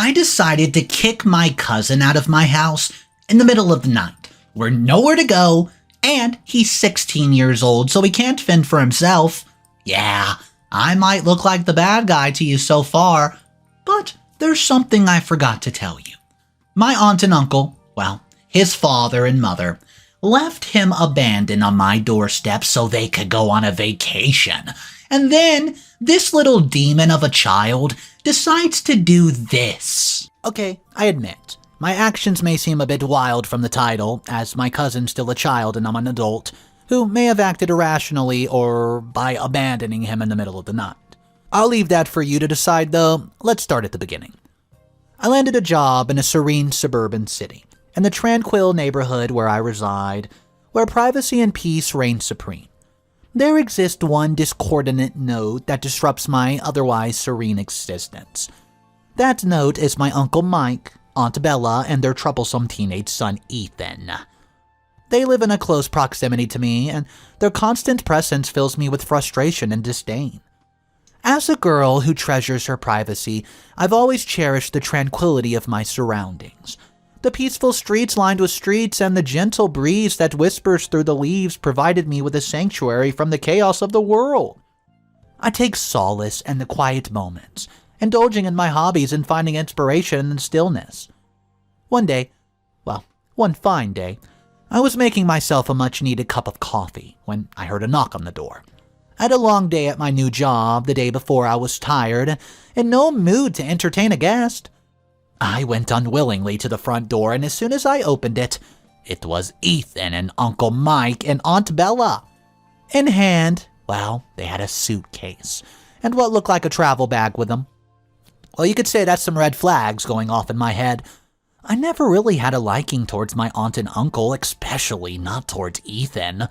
I decided to kick my cousin out of my house in the middle of the night. We're nowhere to go, and he's 16 years old, so he can't fend for himself. Yeah, I might look like the bad guy to you so far, but there's something I forgot to tell you. My aunt and uncle, well, his father and mother, left him abandoned on my doorstep so they could go on a vacation. And then this little demon of a child decides to do this. Okay, I admit, my actions may seem a bit wild from the title, as my cousin's still a child and I'm an adult, who may have acted irrationally or by abandoning him in the middle of the night. I'll leave that for you to decide though. Let's start at the beginning. I landed a job in a serene suburban city, in the tranquil neighborhood where I reside, where privacy and peace reign supreme. There exists one discordant note that disrupts my otherwise serene existence. That note is my Uncle Mike, Aunt Bella, and their troublesome teenage son Ethan. They live in a close proximity to me, and their constant presence fills me with frustration and disdain. As a girl who treasures her privacy, I've always cherished the tranquility of my surroundings. The peaceful streets lined with streets and the gentle breeze that whispers through the leaves provided me with a sanctuary from the chaos of the world. I take solace in the quiet moments, indulging in my hobbies and finding inspiration in stillness. One fine day, I was making myself a much-needed cup of coffee when I heard a knock on the door. I had a long day at my new job. The day before I was tired, in no mood to entertain a guest. I went unwillingly to the front door, and as soon as I opened it, it was Ethan and Uncle Mike and Aunt Bella. In hand, they had a suitcase, and what looked like a travel bag with them. Well, you could say that's some red flags going off in my head. I never really had a liking towards my aunt and uncle, especially not towards Ethan.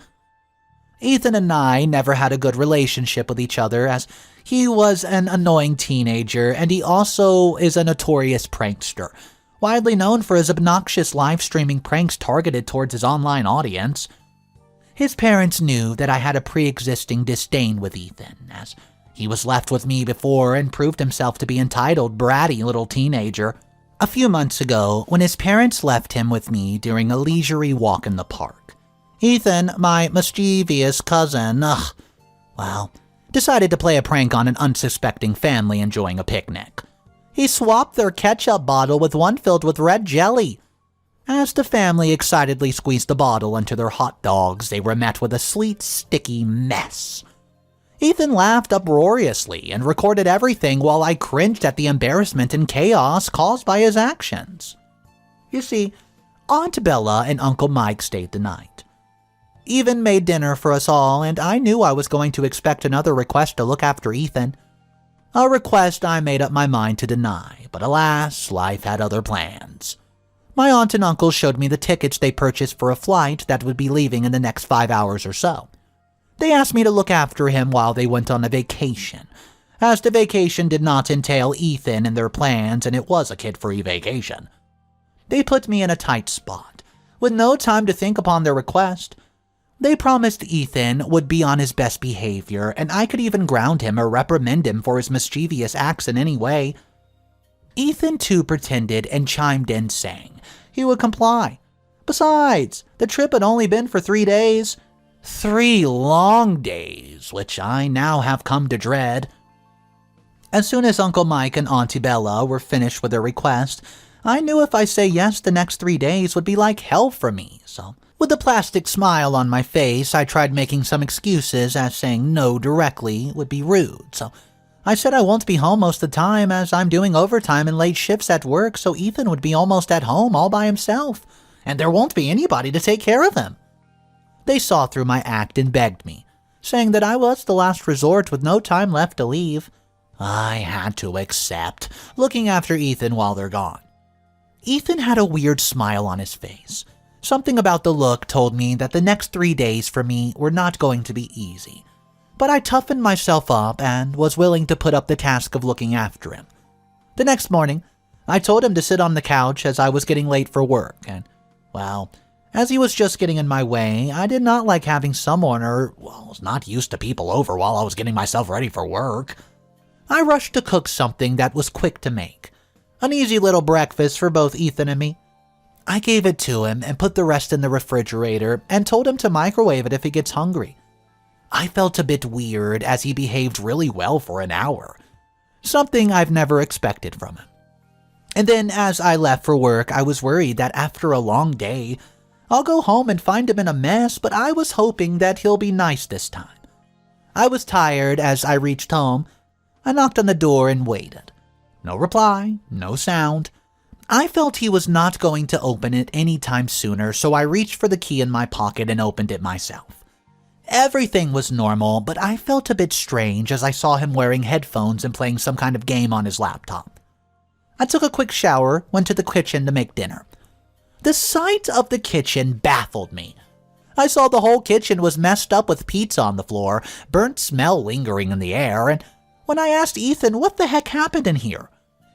Ethan and I never had a good relationship with each other, as he was an annoying teenager and he also is a notorious prankster, widely known for his obnoxious live-streaming pranks targeted towards his online audience. His parents knew that I had a pre-existing disdain with Ethan, as he was left with me before and proved himself to be entitled, bratty little teenager. A few months ago, when his parents left him with me during a leisurely walk in the park, Ethan, my mischievous cousin, decided to play a prank on an unsuspecting family enjoying a picnic. He swapped their ketchup bottle with one filled with red jelly. As the family excitedly squeezed the bottle into their hot dogs, they were met with a sweet, sticky mess. Ethan laughed uproariously and recorded everything while I cringed at the embarrassment and chaos caused by his actions. You see, Aunt Bella and Uncle Mike stayed the night. Ethan made dinner for us all, and I knew I was going to expect another request to look after Ethan. A request I made up my mind to deny, but alas, life had other plans. My aunt and uncle showed me the tickets they purchased for a flight that would be leaving in the next 5 hours or so. They asked me to look after him while they went on a vacation, as the vacation did not entail Ethan in their plans and it was a kid-free vacation. They put me in a tight spot, with no time to think upon their request. They promised Ethan would be on his best behavior, and I could even ground him or reprimand him for his mischievous acts in any way. Ethan too pretended and chimed in saying he would comply. Besides, the trip had only been for 3 days. 3 long days, which I now have come to dread. As soon as Uncle Mike and Auntie Bella were finished with their request, I knew if I say yes, the next 3 days would be like hell for me, so with a plastic smile on my face, I tried making some excuses, as saying no directly would be rude, so I said I won't be home most of the time as I'm doing overtime and late shifts at work, so Ethan would be almost at home all by himself, and there won't be anybody to take care of him. They saw through my act and begged me, saying that I was the last resort with no time left to leave. I had to accept, looking after Ethan while they're gone. Ethan had a weird smile on his face. Something about the look told me that the next 3 days for me were not going to be easy, but I toughened myself up and was willing to put up the task of looking after him. The next morning, I told him to sit on the couch as I was getting late for work, and, as he was just getting in my way, I did not like having someone was not used to people over while I was getting myself ready for work. I rushed to cook something that was quick to make. An easy little breakfast for both Ethan and me. I gave it to him and put the rest in the refrigerator and told him to microwave it if he gets hungry. I felt a bit weird as he behaved really well for an hour, something I've never expected from him. And then as I left for work, I was worried that after a long day, I'll go home and find him in a mess, but I was hoping that he'll be nice this time. I was tired as I reached home. I knocked on the door and waited. No reply, no sound. I felt he was not going to open it anytime sooner, so I reached for the key in my pocket and opened it myself. Everything was normal, but I felt a bit strange as I saw him wearing headphones and playing some kind of game on his laptop. I took a quick shower, went to the kitchen to make dinner. The sight of the kitchen baffled me. I saw the whole kitchen was messed up with pizza on the floor, burnt smell lingering in the air, and when I asked Ethan what the heck happened in here,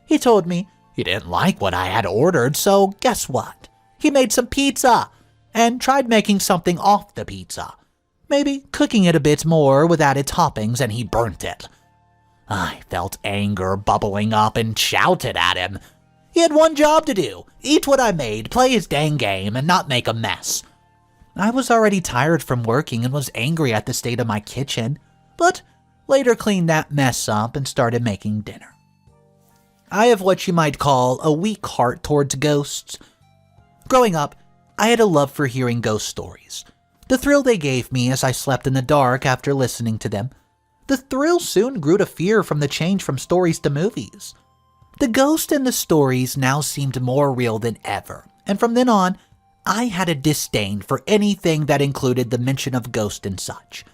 he told me he didn't like what I had ordered, so guess what? He made some pizza and tried making something off the pizza. Maybe cooking it a bit more with added toppings, and he burnt it. I felt anger bubbling up and shouted at him. He had one job to do, eat what I made, play his dang game, and not make a mess. I was already tired from working and was angry at the state of my kitchen, but later cleaned that mess up and started making dinner. I have what you might call a weak heart towards ghosts. Growing up, I had a love for hearing ghost stories. The thrill they gave me as I slept in the dark after listening to them. The thrill soon grew to fear from the change from stories to movies. The ghost in the stories now seemed more real than ever, and from then on, I had a disdain for anything that included the mention of ghosts and such.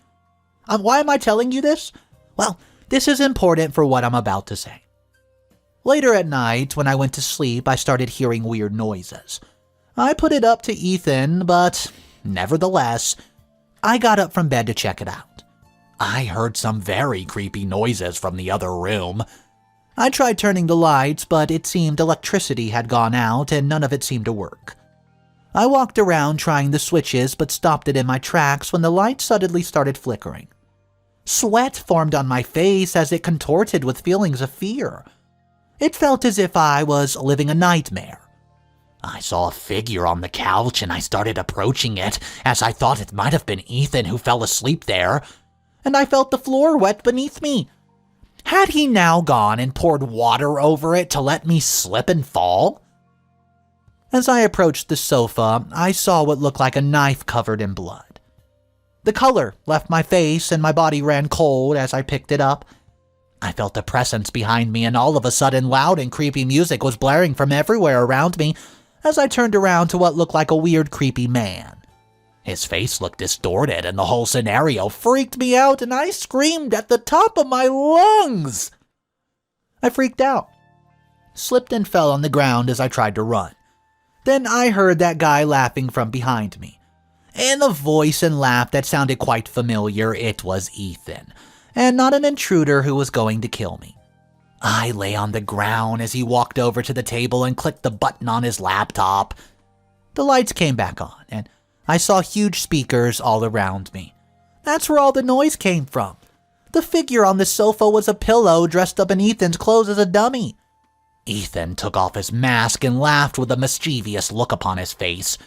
Why am I telling you this? Well, this is important for what I'm about to say. Later at night, when I went to sleep, I started hearing weird noises. I put it up to Ethan, but nevertheless, I got up from bed to check it out. I heard some very creepy noises from the other room. I tried turning the lights, but it seemed electricity had gone out and none of it seemed to work. I walked around trying the switches, but stopped it in my tracks when the light suddenly started flickering. Sweat formed on my face as it contorted with feelings of fear. It felt as if I was living a nightmare. I saw a figure on the couch and I started approaching it as I thought it might have been Ethan who fell asleep there, and I felt the floor wet beneath me. Had he now gone and poured water over it to let me slip and fall? As I approached the sofa, I saw what looked like a knife covered in blood. The color left my face and my body ran cold as I picked it up. I felt a presence behind me, and all of a sudden loud and creepy music was blaring from everywhere around me as I turned around to what looked like a weird, creepy man. His face looked distorted, and the whole scenario freaked me out, and I screamed at the top of my lungs. I freaked out, slipped and fell on the ground as I tried to run. Then I heard that guy laughing from behind me. In a voice and laugh that sounded quite familiar, it was Ethan, and not an intruder who was going to kill me. I lay on the ground as he walked over to the table and clicked the button on his laptop. The lights came back on, and I saw huge speakers all around me. That's where all the noise came from. The figure on the sofa was a pillow dressed up in Ethan's clothes as a dummy. Ethan took off his mask and laughed with a mischievous look upon his face.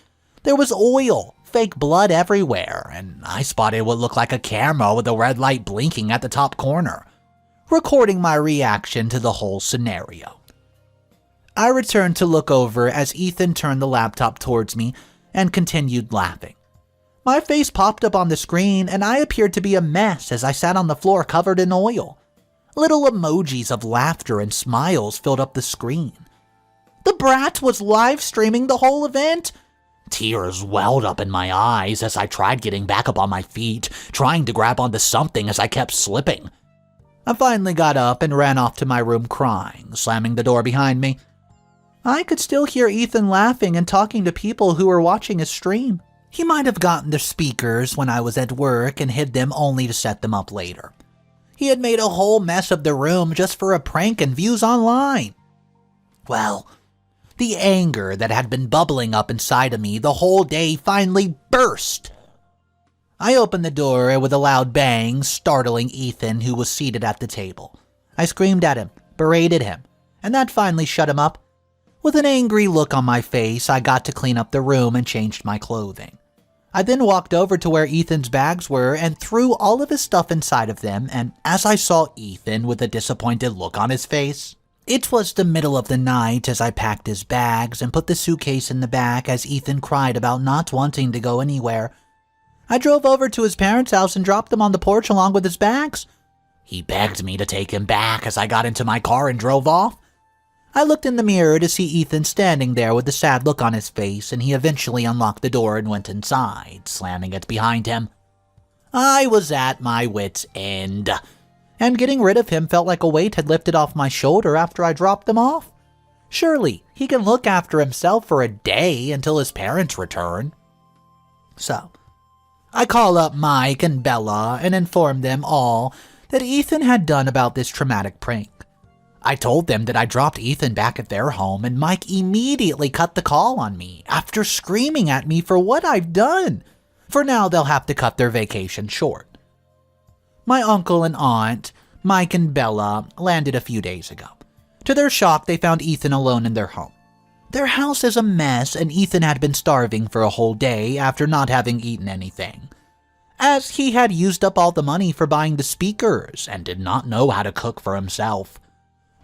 There was oil, fake blood everywhere, and I spotted what looked like a camera with a red light blinking at the top corner, recording my reaction to the whole scenario. I returned to look over as Ethan turned the laptop towards me and continued laughing. My face popped up on the screen and I appeared to be a mess as I sat on the floor covered in oil. Little emojis of laughter and smiles filled up the screen. The brat was live streaming the whole event. Tears welled up in my eyes as I tried getting back up on my feet, trying to grab onto something as I kept slipping. I finally got up and ran off to my room crying, slamming the door behind me. I could still hear Ethan laughing and talking to people who were watching his stream. He might have gotten the speakers when I was at work and hid them only to set them up later. He had made a whole mess of the room just for a prank and views online. Well, the anger that had been bubbling up inside of me the whole day finally burst. I opened the door with a loud bang, startling Ethan, who was seated at the table. I screamed at him, berated him, and that finally shut him up. With an angry look on my face, I got to clean up the room and changed my clothing. I then walked over to where Ethan's bags were and threw all of his stuff inside of them, and as I saw Ethan with a disappointed look on his face, it was the middle of the night as I packed his bags and put the suitcase in the back as Ethan cried about not wanting to go anywhere. I drove over to his parents' house and dropped them on the porch along with his bags. He begged me to take him back as I got into my car and drove off. I looked in the mirror to see Ethan standing there with a sad look on his face, and he eventually unlocked the door and went inside, slamming it behind him. I was at my wit's end, and getting rid of him felt like a weight had lifted off my shoulder after I dropped them off. Surely, he can look after himself for a day until his parents return. So, I call up Mike and Bella and inform them all that Ethan had done about this traumatic prank. I told them that I dropped Ethan back at their home, and Mike immediately cut the call on me after screaming at me for what I've done. For now, they'll have to cut their vacation short. My uncle and aunt, Mike and Bella, landed a few days ago. To their shock, they found Ethan alone in their home. Their house is a mess, and Ethan had been starving for a whole day after not having eaten anything, as he had used up all the money for buying the speakers and did not know how to cook for himself.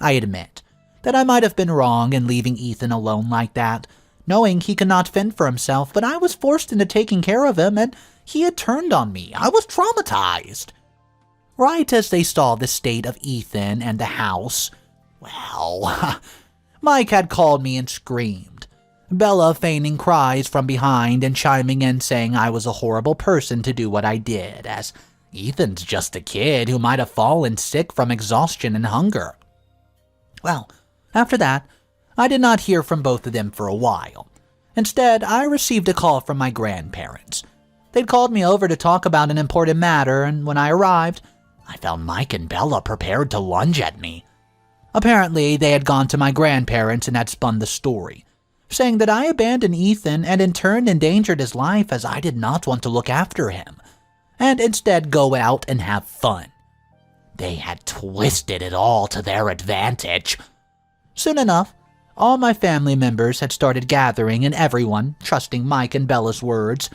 I admit that I might have been wrong in leaving Ethan alone like that, knowing he could not fend for himself, but I was forced into taking care of him, and he had turned on me. I was traumatized. Right as they saw the state of Ethan and the house, well, Mike had called me and screamed, Bella feigning cries from behind and chiming in saying I was a horrible person to do what I did, as Ethan's just a kid who might have fallen sick from exhaustion and hunger. Well, after that, I did not hear from both of them for a while. Instead, I received a call from my grandparents. They'd called me over to talk about an important matter, and when I arrived, I found Mike and Bella prepared to lunge at me. Apparently, they had gone to my grandparents and had spun the story, saying that I abandoned Ethan and in turn endangered his life as I did not want to look after him, and instead go out and have fun. They had twisted it all to their advantage. Soon enough, all my family members had started gathering, and everyone, trusting Mike and Bella's words,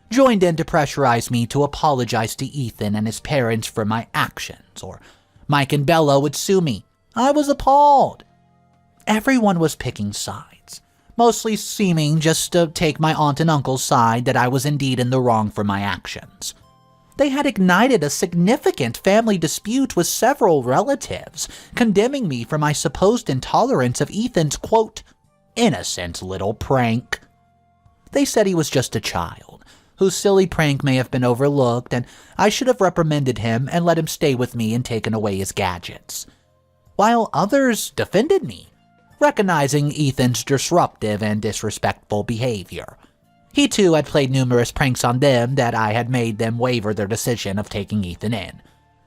joined in to pressurize me to apologize to Ethan and his parents for my actions, or Mike and Bella would sue me. I was appalled. Everyone was picking sides, mostly seeming just to take my aunt and uncle's side that I was indeed in the wrong for my actions. They had ignited a significant family dispute with several relatives, condemning me for my supposed intolerance of Ethan's, quote, innocent little prank. They said he was just a child, whose silly prank may have been overlooked, and I should have reprimanded him and let him stay with me and taken away his gadgets. While others defended me, recognizing Ethan's disruptive and disrespectful behavior. He too had played numerous pranks on them that I had made them waver their decision of taking Ethan in,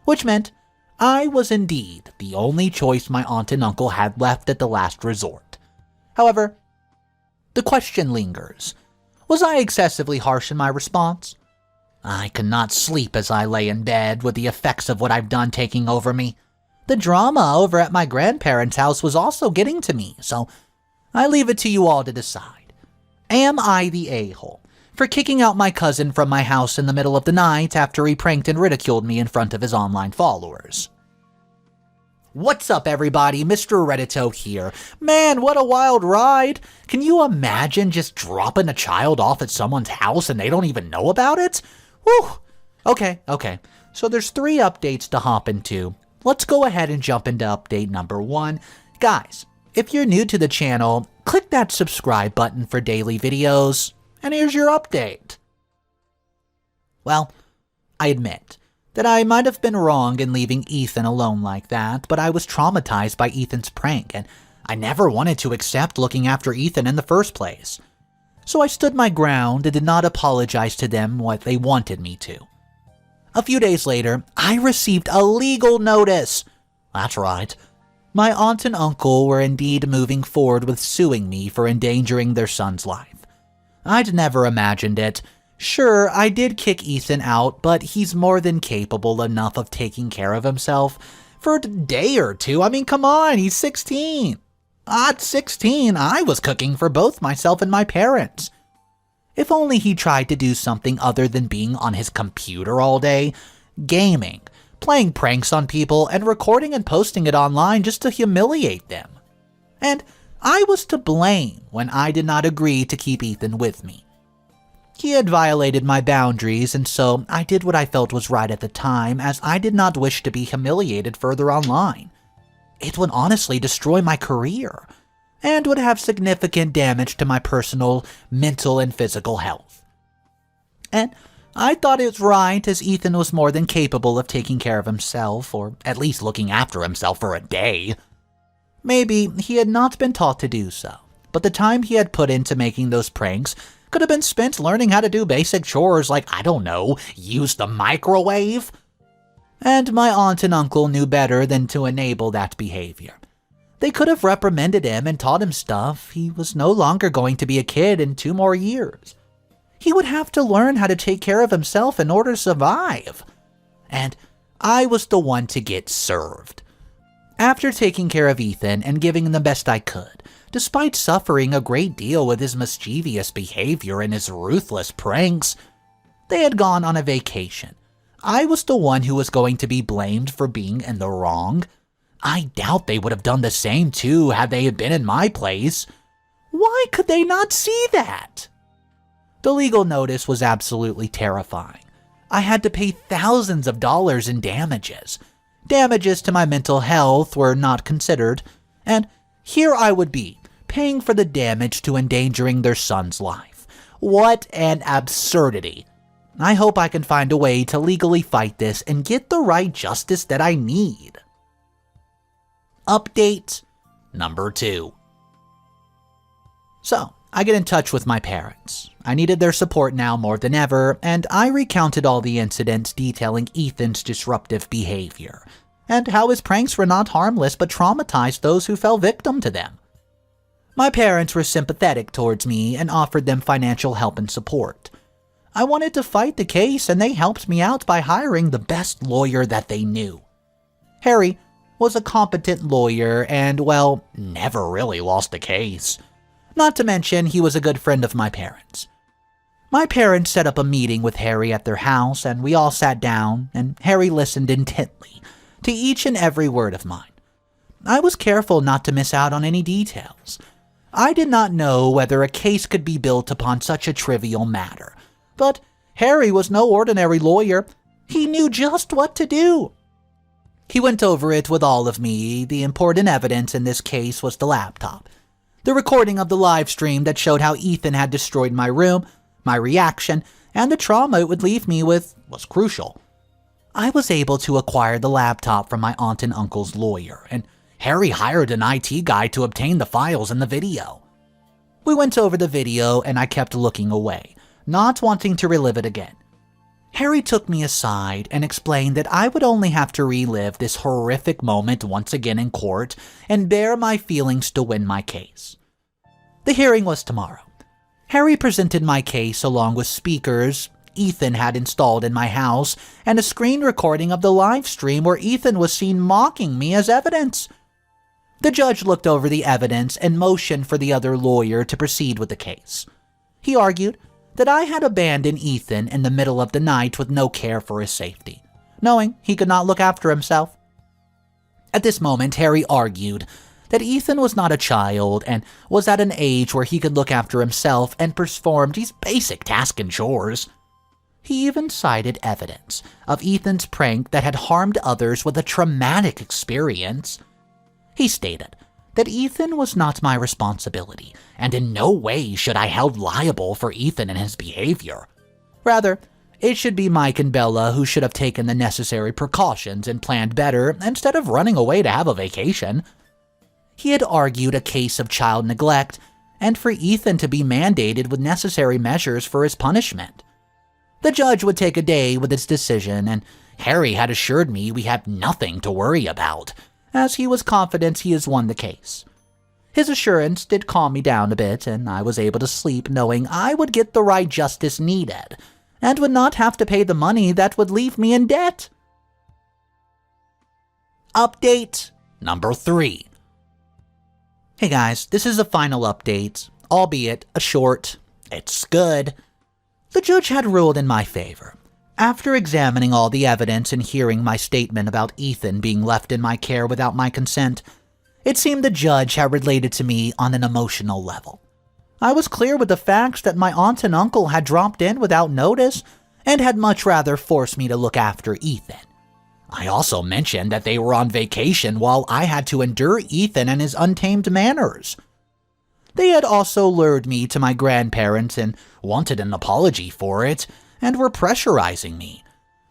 which meant I was indeed the only choice my aunt and uncle had left at the last resort. However, the question lingers. Was I excessively harsh in my response? I could not sleep as I lay in bed with the effects of what I've done taking over me. The drama over at my grandparents' house was also getting to me, so I leave it to you all to decide. Am I the a-hole for kicking out my cousin from my house in the middle of the night after he pranked and ridiculed me in front of his online followers? What's up, everybody? Mr. Reddito here. Man, what a wild ride. Can you imagine just dropping a child off at someone's house and they don't even know about it? Whew. Okay. So there's 3 updates to hop into. Let's go ahead and jump into update number 1. Guys, if you're new to the channel, click that subscribe button for daily videos, and here's your update. Well, I admit that I might have been wrong in leaving Ethan alone like that, but I was traumatized by Ethan's prank, and I never wanted to accept looking after Ethan in the first place. So I stood my ground and did not apologize to them what they wanted me to. A few days later, I received a legal notice. That's right. My aunt and uncle were indeed moving forward with suing me for endangering their son's life. I'd never imagined it. Sure, I did kick Ethan out, but he's more than capable enough of taking care of himself for a day or two. I mean, come on, he's 16. At 16, I was cooking for both myself and my parents. If only he tried to do something other than being on his computer all day, gaming, playing pranks on people, and recording and posting it online just to humiliate them. And I was to blame when I did not agree to keep Ethan with me. He had violated my boundaries, and so I did what I felt was right at the time, as I did not wish to be humiliated further online. It would honestly destroy my career, and would have significant damage to my personal, mental, and physical health. And I thought it was right, as Ethan was more than capable of taking care of himself, or at least looking after himself for a day. Maybe he had not been taught to do so, but the time he had put into making those pranks could have been spent learning how to do basic chores like, I don't know, use the microwave. And my aunt and uncle knew better than to enable that behavior. They could have reprimanded him and taught him stuff. He was no longer going to be a kid in 2 more years. He would have to learn how to take care of himself in order to survive. And I was the one to get served. After taking care of Ethan and giving him the best I could, despite suffering a great deal with his mischievous behavior and his ruthless pranks, they had gone on a vacation. I was the one who was going to be blamed for being in the wrong. I doubt they would have done the same too had they been in my place. Why could they not see that? The legal notice was absolutely terrifying. I had to pay thousands of dollars in damages. Damages to my mental health were not considered, and here I would be, paying for the damage to endangering their son's life. What an absurdity. I hope I can find a way to legally fight this and get the right justice that I need. Update number 2. So, I get in touch with my parents. I needed their support now more than ever, and I recounted all the incidents detailing Ethan's disruptive behavior, and how his pranks were not harmless but traumatized those who fell victim to them. My parents were sympathetic towards me and offered them financial help and support. I wanted to fight the case, and they helped me out by hiring the best lawyer that they knew. Harry was a competent lawyer and, well, never really lost a case. Not to mention, he was a good friend of my parents. My parents set up a meeting with Harry at their house, and we all sat down, and Harry listened intently to each and every word of mine. I was careful not to miss out on any details. I did not know whether a case could be built upon such a trivial matter, but Harry was no ordinary lawyer. He knew just what to do. He went over it with all of me. The important evidence in this case was the laptop. The recording of the live stream that showed how Ethan had destroyed my room, my reaction, and the trauma it would leave me with was crucial. I was able to acquire the laptop from my aunt and uncle's lawyer, and Harry hired an IT guy to obtain the files and the video. We went over the video, and I kept looking away, not wanting to relive it again. Harry took me aside and explained that I would only have to relive this horrific moment once again in court and bear my feelings to win my case. The hearing was tomorrow. Harry presented my case along with speakers Ethan had installed in my house and a screen recording of the live stream where Ethan was seen mocking me as evidence. The judge looked over the evidence and motioned for the other lawyer to proceed with the case. He argued that I had abandoned Ethan in the middle of the night with no care for his safety, knowing he could not look after himself. At this moment, Harry argued that Ethan was not a child and was at an age where he could look after himself and perform these basic tasks and chores. He even cited evidence of Ethan's prank that had harmed others with a traumatic experience. He stated that Ethan was not my responsibility, and in no way should I held liable for Ethan and his behavior. Rather, it should be Mike and Bella who should have taken the necessary precautions and planned better instead of running away to have a vacation. He had argued a case of child neglect, and for Ethan to be mandated with necessary measures for his punishment. The judge would take a day with his decision, and Harry had assured me we had nothing to worry about, as he was confident he has won the case. His assurance did calm me down a bit, and I was able to sleep knowing I would get the right justice needed, and would not have to pay the money that would leave me in debt. Update number 3. Hey guys, this is a final update, albeit a short. It's good. The judge had ruled in my favor. After examining all the evidence and hearing my statement about Ethan being left in my care without my consent, it seemed the judge had related to me on an emotional level. I was clear with the facts that my aunt and uncle had dropped in without notice and had much rather forced me to look after Ethan. I also mentioned that they were on vacation while I had to endure Ethan and his untamed manners. They had also lured me to my grandparents and wanted an apology for it, and were pressurizing me.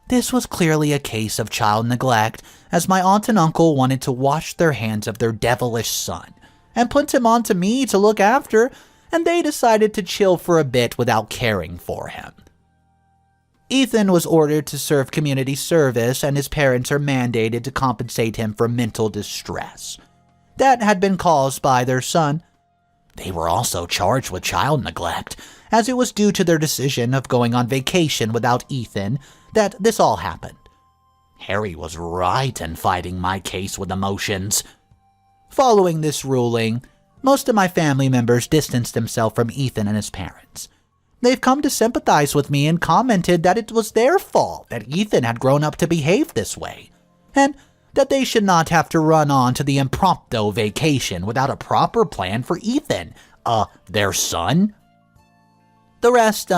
This was clearly a case of child neglect, as my aunt and uncle wanted to wash their hands of their devilish son, and put him onto me to look after, and they decided to chill for a bit without caring for him. Ethan was ordered to serve community service, and his parents are mandated to compensate him for mental distress that had been caused by their son. They were also charged with child neglect, as it was due to their decision of going on vacation without Ethan that this all happened. Harry was right in fighting my case with emotions. Following this ruling, most of my family members distanced themselves from Ethan and his parents. They've come to sympathize with me and commented that it was their fault that Ethan had grown up to behave this way, and that they should not have to run on to the impromptu vacation without a proper plan for Ethan, their son. The rest,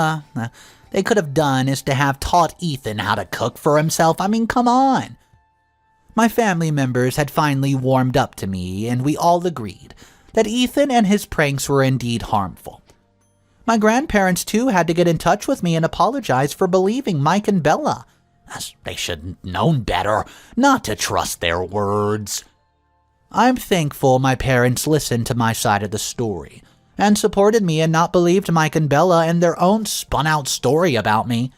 they could have done is to have taught Ethan how to cook for himself. I mean, come on. My family members had finally warmed up to me, and we all agreed that Ethan and his pranks were indeed harmful. My grandparents, too, had to get in touch with me and apologize for believing Mike and Bella, as they should have known better not to trust their words. I'm thankful my parents listened to my side of the story and supported me and not believed Mike and Bella and their own spun-out story about me.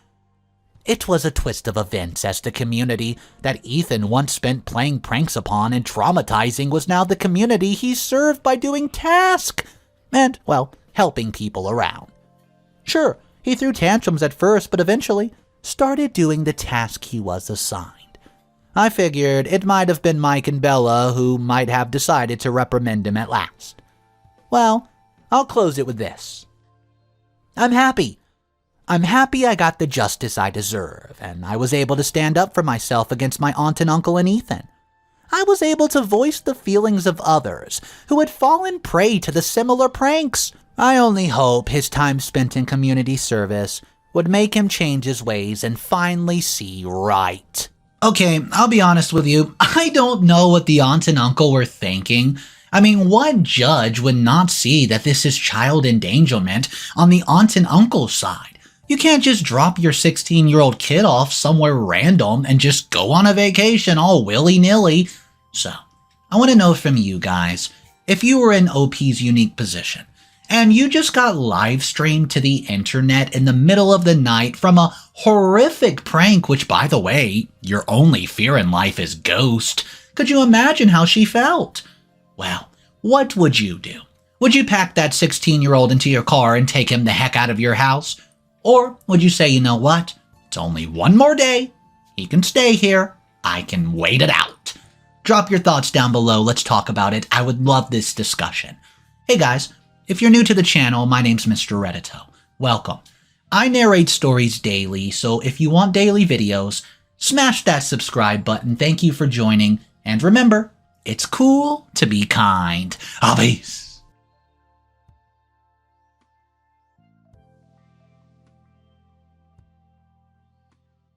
It was a twist of events as the community that Ethan once spent playing pranks upon and traumatizing was now the community he served by doing tasks and, well, helping people around. Sure, he threw tantrums at first, but eventually started doing the task he was assigned. I figured it might have been Mike and Bella who might have decided to reprimand him at last. Well, I'll close it with this. I'm happy. I'm happy I got the justice I deserve, and I was able to stand up for myself against my aunt and uncle and Ethan. I was able to voice the feelings of others who had fallen prey to the similar pranks. I only hope his time spent in community service would make him change his ways and finally see right. Okay, I'll be honest with you. I don't know what the aunt and uncle were thinking. I mean, what judge would not see that this is child endangerment on the aunt and uncle side? You can't just drop your 16-year-old kid off somewhere random and just go on a vacation all willy-nilly. So, I want to know from you guys, if you were in OP's unique position, and you just got live streamed to the internet in the middle of the night from a horrific prank, which, by the way, your only fear in life is ghost, could you imagine how she felt? Well, what would you do? Would you pack that 16-year-old into your car and take him the heck out of your house? Or would you say, you know what? It's only one more day. He can stay here. I can wait it out. Drop your thoughts down below. Let's talk about it. I would love this discussion. Hey guys, if you're new to the channel, my name's Mr. Reddito. Welcome. I narrate stories daily, so if you want daily videos, smash that subscribe button. Thank you for joining. And remember, it's cool to be kind. Peace.